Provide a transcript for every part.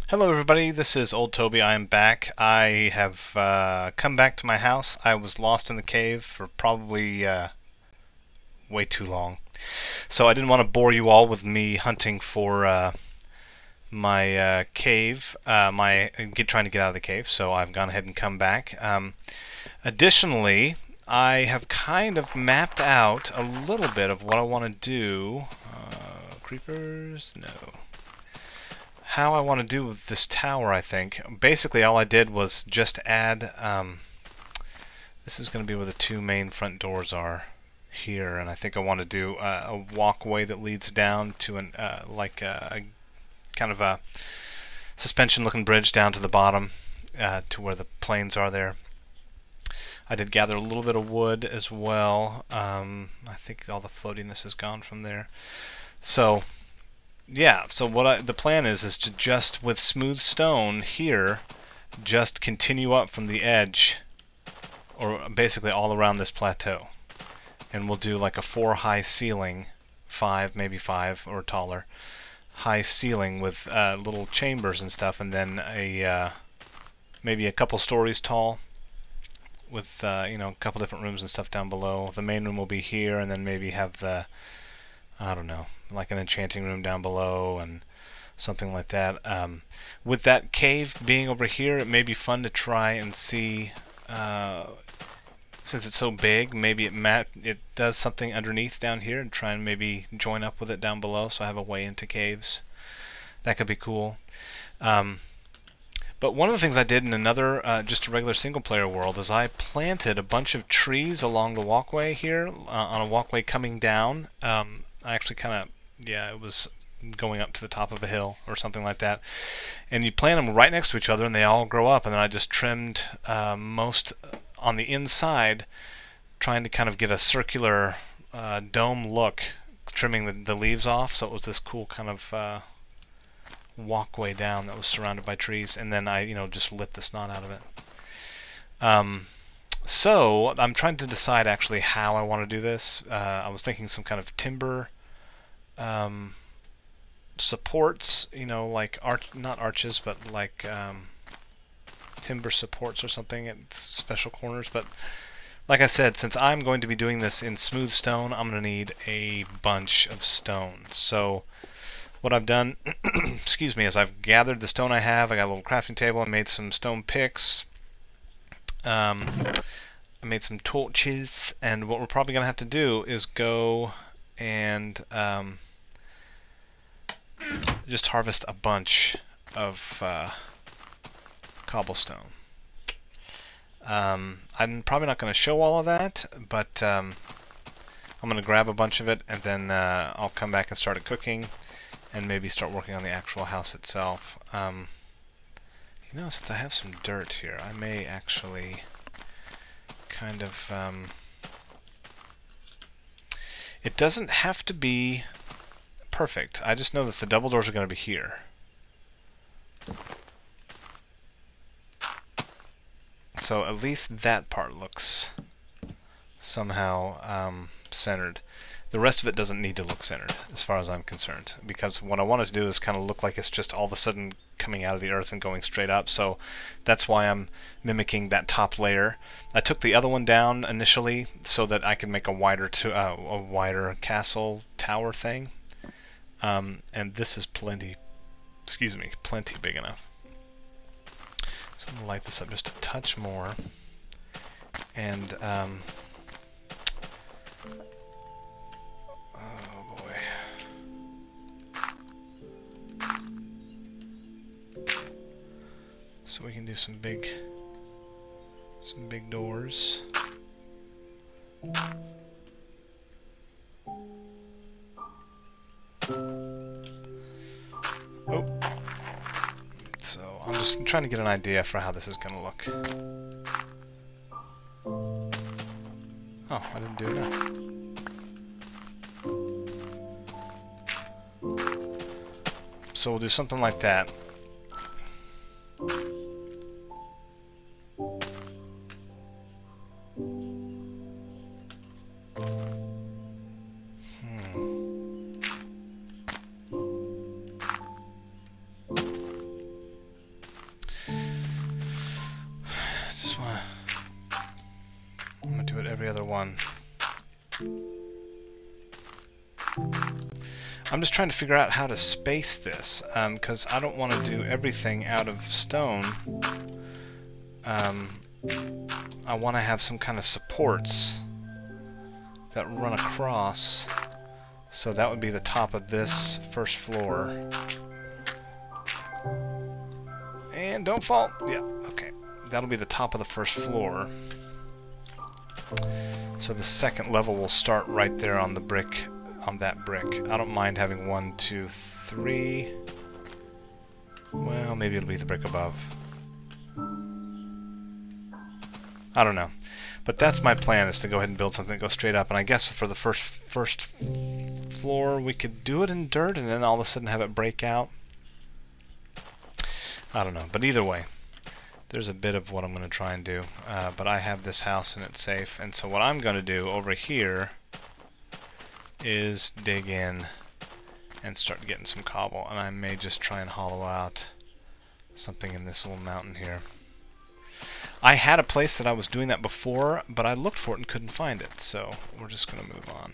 Hello everybody, this is Oldtoby. I am back. I have come back to my house. I was lost in the cave for probably way too long. So I didn't want to bore you all with me hunting for my cave, trying to get out of the cave, so I've gone ahead and come back. Additionally, I have kind of mapped out a little bit of what I want to do. Creepers? No. How I want to do with this tower, I think. Basically, all I did was just add, this is going to be where the two main front doors are here, and I think I want to do a walkway that leads down to an, like a kind of a suspension-looking bridge down to the bottom, to where the planes are there. I did gather a little bit of wood as well. I think all the floatiness is gone from there. So yeah, so the plan is to just with smooth stone here, just continue up from the edge, or basically all around this plateau, and we'll do like a 4 high ceiling, 5 maybe 5 or taller, high ceiling with little chambers and stuff, and then a maybe a couple stories tall, with you know, a couple different rooms and stuff down below. The main room will be here, and then maybe have the, I don't know, like an enchanting room down below and something like that. With that cave being over here, it may be fun to try and see, since it's so big, maybe it does something underneath down here, and try and maybe join up with it down below, so I have a way into caves. That could be cool. But one of the things I did in another, just a regular single-player world, is I planted a bunch of trees along the walkway here, on a walkway coming down. I actually kind of, yeah, it was going up to the top of a hill or something like that. And you plant them right next to each other and they all grow up. And then I just trimmed most on the inside, trying to kind of get a circular dome look, trimming the leaves off. So it was this cool kind of walkway down that was surrounded by trees. And then I, you know, just lit the snot out of it. So I'm trying to decide actually how I want to do this. I was thinking some kind of timber supports, you know, like not arches, but like timber supports or something at special corners. But like I said, since I'm going to be doing this in smooth stone, I'm going to need a bunch of stone. So what I've done, excuse me, is I've gathered the stone I have. I got a little crafting table. I made some stone picks. I made some torches, and what we're probably going to have to do is go and just harvest a bunch of cobblestone. I'm probably not going to show all of that, but I'm going to grab a bunch of it, and then I'll come back and start cooking, and maybe start working on the actual house itself. You know, since I have some dirt here, I may actually kind of it doesn't have to be perfect. I just know that the double doors are going to be here. So at least that part looks somehow centered. The rest of it doesn't need to look centered, as far as I'm concerned, because what I want it to do is kind of look like it's just all of a sudden coming out of the earth and going straight up. So that's why I'm mimicking that top layer. I took the other one down initially so that I could make a wider castle tower thing, and this is plenty, excuse me, plenty big enough. So I'm gonna light this up just a touch more, and oh boy. So we can do some big doors. Oh. So I'm just trying to get an idea for how this is going to look. Oh, I didn't do that. So we'll do something like that. every other one. I'm just trying to figure out how to space this, because I don't want to do everything out of stone. I want to have some kind of supports that run across, so that would be the top of this first floor. And don't fall. Yeah, okay. That'll be the top of the first floor. So the second level will start right there on the brick, on that brick. I don't mind having 1, 2, 3. Well, maybe it'll be the brick above. I don't know. But that's my plan, is to go ahead and build something that goes straight up. And I guess for the first floor, we could do it in dirt and then all of a sudden have it break out. I don't know. But either way, there's a bit of what I'm going to try and do. But I have this house and it's safe. And so what I'm going to do over here is dig in and start getting some cobble. And I may just try and hollow out something in this little mountain here. I had a place that I was doing that before, but I looked for it and couldn't find it, so we're just going to move on.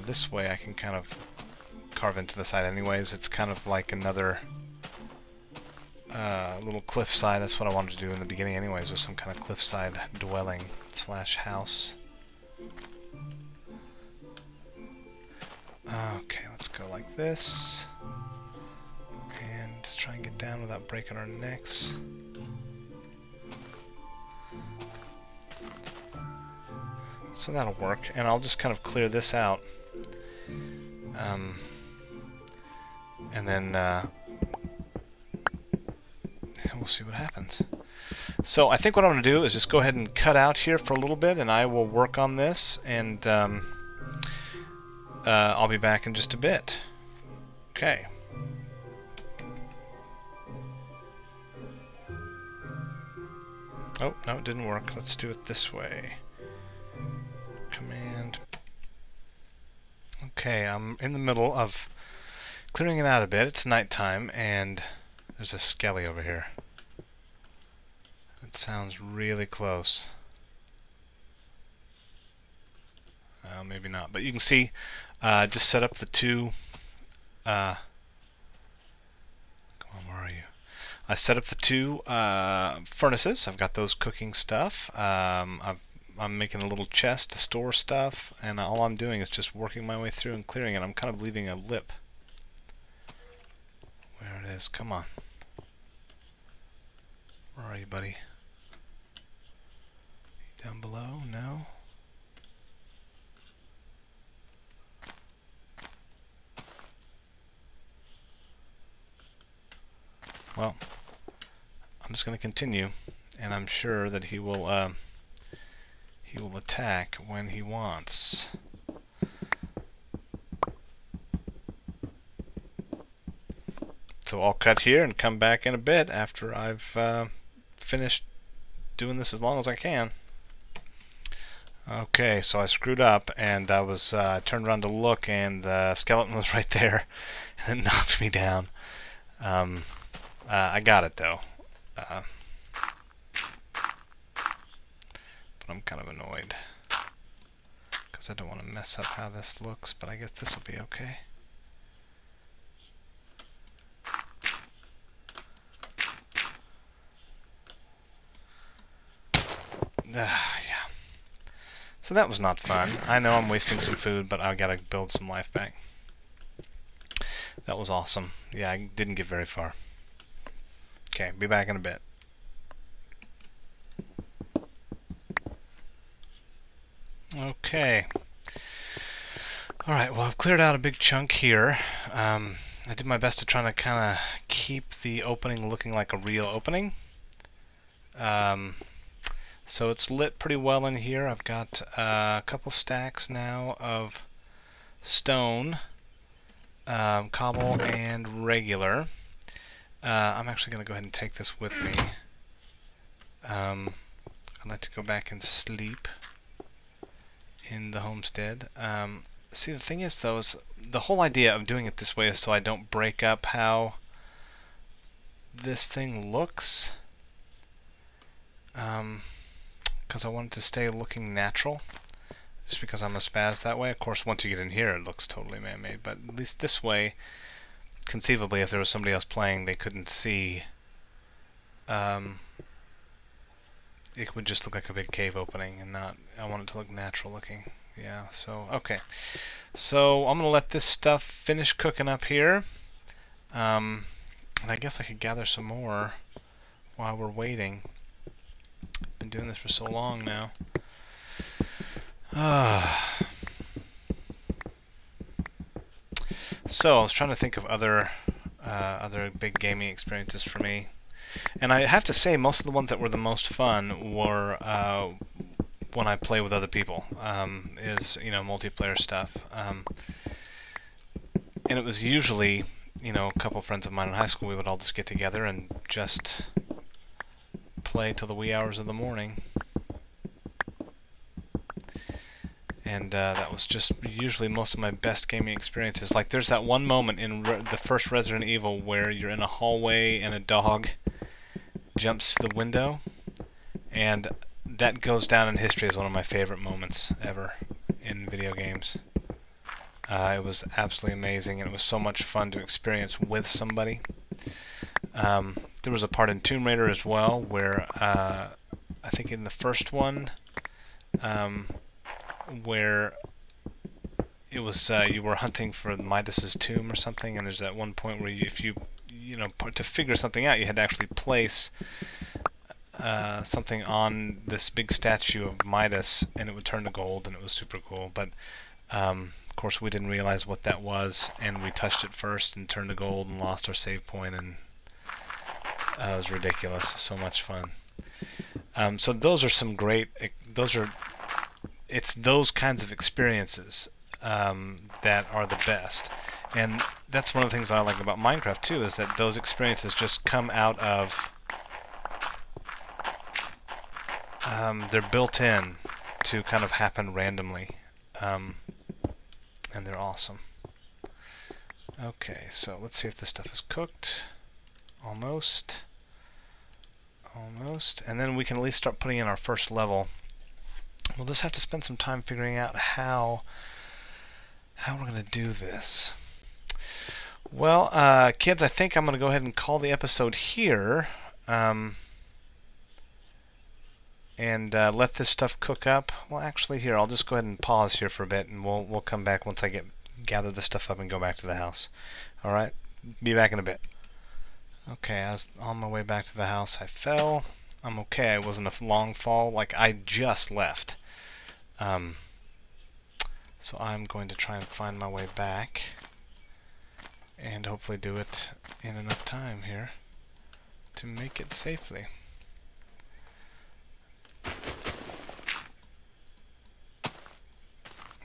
This way I can kind of carve into the side anyways. It's kind of like another little cliffside. That's what I wanted to do in the beginning anyways, was some kind of cliffside dwelling / house. Okay, let's go like this. And just try and get down without breaking our necks. So that'll work, and I'll just kind of clear this out, and then we'll see what happens. So I think what I'm going to do is just go ahead and cut out here for a little bit, and I will work on this, and I'll be back in just a bit. Okay. Oh, no, it didn't work. Let's do it this way. Command. Okay, I'm in the middle of clearing it out a bit. It's nighttime, and there's a skelly over here. It sounds really close. Well, maybe not, but you can see, just set up the two. Come on, where are you? I set up the two furnaces. I've got those cooking stuff. I'm making a little chest to store stuff, and all I'm doing is just working my way through and clearing it. I'm kind of leaving a lip. Where it is? Come on. Where are you, buddy? Down below? No? Well, I'm just going to continue, and I'm sure that he will attack when he wants. So I'll cut here and come back in a bit after I've finished doing this as long as I can. Okay, so I screwed up, and I was turned around to look, and the skeleton was right there, and it knocked me down. I got it though. But I'm kind of annoyed because I don't want to mess up how this looks, but I guess this will be okay. Yeah. So that was not fun. I know I'm wasting some food, but I gotta build some life back. That was awesome. Yeah, I didn't get very far. Okay, be back in a bit. Okay. Alright, well, I've cleared out a big chunk here. I did my best to try to kind of keep the opening looking like a real opening. So it's lit pretty well in here. I've got a couple stacks now of stone, cobble, and regular. I'm actually going to go ahead and take this with me. I'd like to go back and sleep in the homestead. See, the thing is, though, is the whole idea of doing it this way is so I don't break up how this thing looks. Because because I want it to stay looking natural. Just because I'm a spaz that way. Of course, once you get in here, it looks totally man-made. But at least this way, conceivably, if there was somebody else playing, they couldn't see. It would just look like a big cave opening, and not. I want it to look natural looking. Yeah. So okay. So I'm gonna let this stuff finish cooking up here. And I guess I could gather some more while we're waiting. Been doing this for so long now. So I was trying to think of other big gaming experiences for me, and I have to say most of the ones that were the most fun were when I play with other people. Is multiplayer stuff, and it was usually a couple friends of mine in high school. We would all just get together and just play till the wee hours of the morning. And that was just usually most of my best gaming experiences. Like there's that one moment in the first Resident Evil where you're in a hallway and a dog jumps to the window, and that goes down in history as one of my favorite moments ever in video games. It was absolutely amazing, and it was so much fun to experience with somebody. There was a part in Tomb Raider as well where I think in the first one where it was you were hunting for Midas's tomb or something, and there's that one point where if you to figure something out, you had to actually place something on this big statue of Midas, and it would turn to gold, and it was super cool. But of course, we didn't realize what that was, and we touched it first and turned to gold and lost our save point, and it was ridiculous. So much fun. So those are some great. It's those kinds of experiences that are the best, and that's one of the things that I like about Minecraft too, is that those experiences just come out of they're built in to kind of happen randomly, and they're awesome. Okay, so let's see if this stuff is cooked. Almost, and then we can at least start putting in our first level. We'll just have to spend some time figuring out how we're going to do this. Well, kids, I think I'm going to go ahead and call the episode here, and let this stuff cook up. Well, actually, here, I'll just go ahead and pause here for a bit, and we'll come back once I gather this stuff up and go back to the house. All right, be back in a bit. Okay, I was on my way back to the house. I fell. I'm okay. It wasn't a long fall. Like, I just left. So I'm going to try and find my way back and hopefully do it in enough time here to make it safely.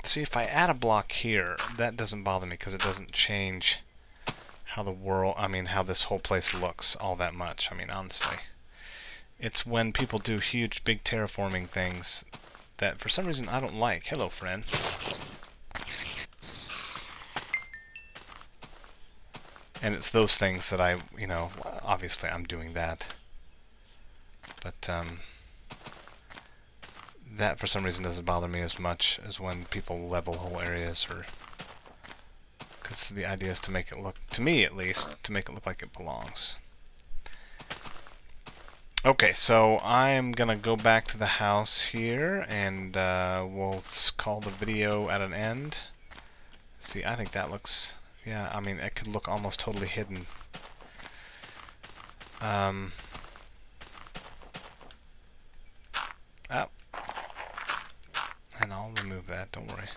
See, if I add a block here, that doesn't bother me because it doesn't change how the world, how this whole place looks all that much. Honestly. It's when people do huge, big terraforming things that for some reason I don't like. Hello, friend. And it's those things that I, obviously I'm doing that. But that for some reason doesn't bother me as much as when people level whole areas, or because the idea is to make it look, to me at least, to make it look like it belongs. Okay, so I'm gonna go back to the house here, and we'll call the video at an end. See, I think that looks, yeah, it could look almost totally hidden. Oh. And I'll remove that, don't worry.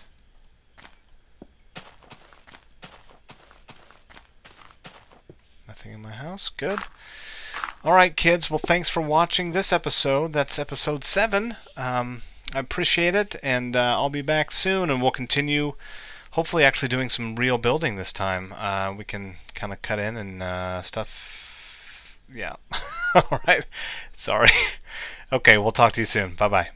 Nothing in my house, good. Alright, kids, well, thanks for watching this episode. That's episode 7. I appreciate it, and I'll be back soon, and we'll continue, hopefully actually doing some real building this time. We can kind of cut in and stuff. Yeah. Alright, sorry. Okay, we'll talk to you soon. Bye-bye.